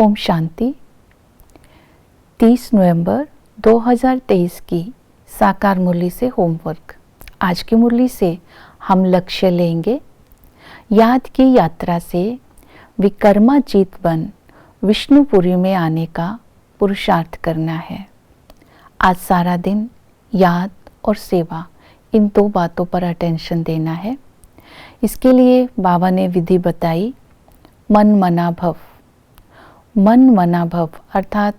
ओम शांति। 30 नवंबर 2023 की साकार मुरली से होमवर्क। आज की मुरली से हम लक्ष्य लेंगे, याद की यात्रा से विकर्माजीत बन विष्णुपुरी में आने का पुरुषार्थ करना है। आज सारा दिन याद और सेवा, इन दो बातों पर अटेंशन देना है। इसके लिए बाबा ने विधि बताई, मन मना भव। मन मना भव अर्थात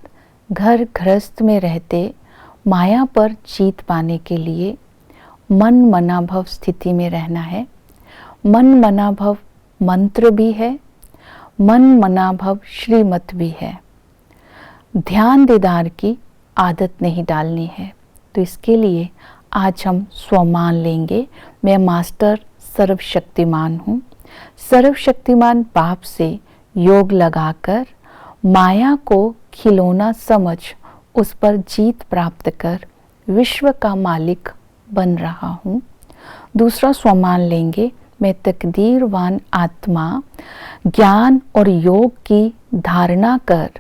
घर गृहस्थ में रहते माया पर जीत पाने के लिए मन मना भव स्थिति में रहना है। मन मना भव मंत्र भी है, मन मना भव श्रीमत भी है। ध्यान दीदार की आदत नहीं डालनी है, तो इसके लिए आज हम स्वमान लेंगे। मैं मास्टर सर्वशक्तिमान हूँ। सर्वशक्तिमान बाप से योग लगाकर माया को खिलौना समझ उस पर जीत प्राप्त कर विश्व का मालिक बन रहा हूँ। दूसरा स्वमान लेंगे, मैं तकदीरवान आत्मा ज्ञान और योग की धारणा कर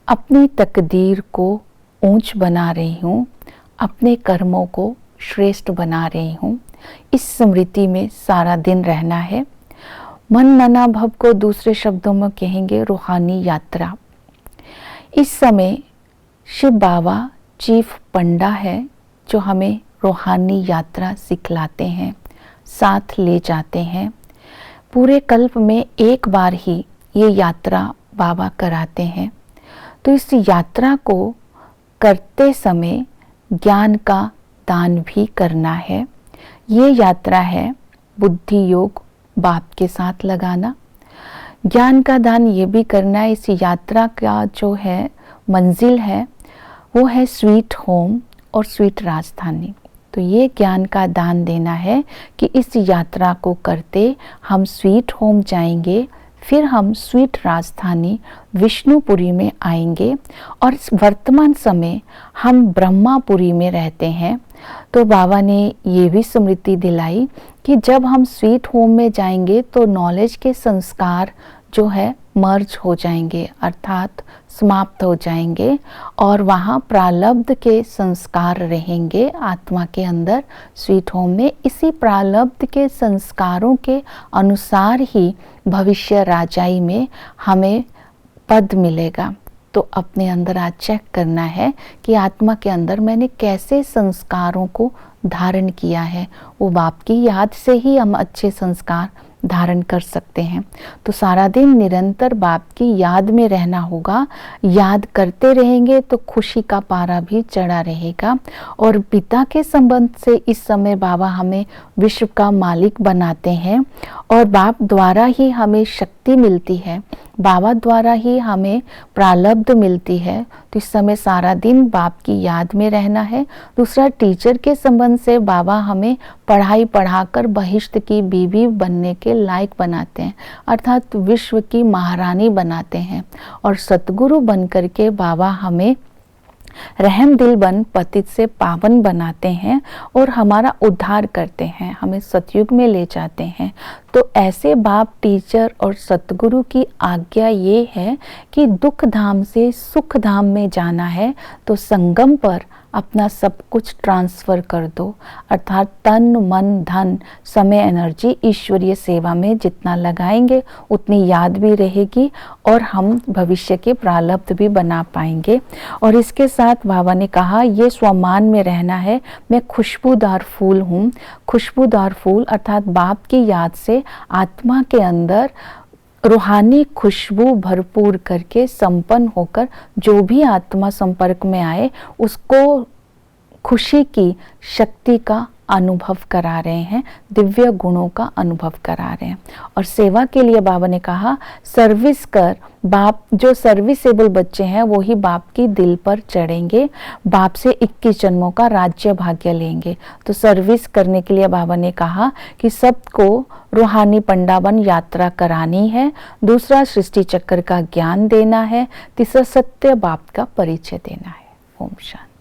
अपनी तकदीर को ऊंच बना रही हूँ, अपने कर्मों को श्रेष्ठ बना रही हूँ। इस स्मृति में सारा दिन रहना है। मन मना भव को दूसरे शब्दों में कहेंगे रूहानी यात्रा। इस समय शिव बाबा चीफ पंडा है जो हमें रूहानी यात्रा सिखलाते हैं, साथ ले जाते हैं। पूरे कल्प में एक बार ही ये यात्रा बाबा कराते हैं। तो इस यात्रा को करते समय ज्ञान का दान भी करना है। ये यात्रा है बुद्धि योग बाप के साथ लगाना। ज्ञान का दान ये भी करना है। इस यात्रा का जो है मंजिल है वो है स्वीट होम और स्वीट राजधानी। तो ये ज्ञान का दान देना है कि इस यात्रा को करते हम स्वीट होम जाएंगे, फिर हम स्वीट राजधानी विष्णुपुरी में आएंगे। और इस वर्तमान समय हम ब्रह्मापुरी में रहते हैं। तो बाबा ने ये भी स्मृति दिलाई कि जब हम स्वीट होम में जाएंगे तो नॉलेज के संस्कार जो है मर्ज हो जाएंगे, अर्थात समाप्त हो जाएंगे, और वहाँ प्रारब्ध के संस्कार रहेंगे आत्मा के अंदर स्वीट होम में। इसी प्रारब्ध के संस्कारों के अनुसार ही भविष्य राजाई में हमें पद मिलेगा। तो अपने अंदर आज चेक करना है कि आत्मा के अंदर मैंने कैसे संस्कारों को धारण किया है। वो बाप की याद से ही हम अच्छे संस्कार धारण कर सकते हैं। तो सारा दिन निरंतर बाप की याद में रहना होगा। याद करते रहेंगे तो खुशी का पारा भी चढ़ा रहेगा। और पिता के संबंध से इस समय बाबा हमें विश्व का मालिक बनाते हैं और बाप द्वारा ही हमें शक्ति मिलती है, बाबा द्वारा ही हमें प्रारब्ध मिलती है। तो इस समय सारा दिन बाप की याद में रहना है। दूसरा, टीचर के संबंध से बाबा हमें पढ़ाई पढ़ाकर बहिश्त की बीवी बनने के लायक बनाते हैं, अर्थात विश्व की महारानी बनाते हैं। और सतगुरु बन करके बाबा हमें रहम दिल बन पतित से पावन बनाते हैं और हमारा उद्धार करते हैं, हमें सतयुग में ले जाते हैं। तो ऐसे बाप टीचर और सतगुरु की आज्ञा ये है कि दुख धाम से सुख धाम में जाना है तो संगम पर अपना सब कुछ ट्रांसफ़र कर दो, अर्थात तन मन धन समय एनर्जी ईश्वरीय सेवा में जितना लगाएंगे उतनी याद भी रहेगी और हम भविष्य के प्रारब्ध भी बना पाएंगे। और इसके साथ बाबा ने कहा ये स्वमान में रहना है। मैं खुशबूदार फूल हूँ। खुशबूदार फूल अर्थात बाप की याद से आत्मा के अंदर रूहानी खुशबू भरपूर करके संपन्न होकर जो भी आत्मा संपर्क में आए उसको खुशी की शक्ति का अनुभव करा रहे हैं, दिव्य गुणों का अनुभव करा रहे हैं। और सेवा के लिए बाबा ने कहा सर्विस कर। बाप जो सर्विसेबल बच्चे हैं वो ही बाप की दिल पर चढ़ेंगे, बाप से 21 जन्मों का राज्य भाग्य लेंगे। तो सर्विस करने के लिए बाबा ने कहा कि सबको रूहानी पंडा बन यात्रा करानी है। दूसरा, सृष्टि चक्र का ज्ञान देना है। तीसरा, सत्य बाप का परिचय देना है। ओम शांति।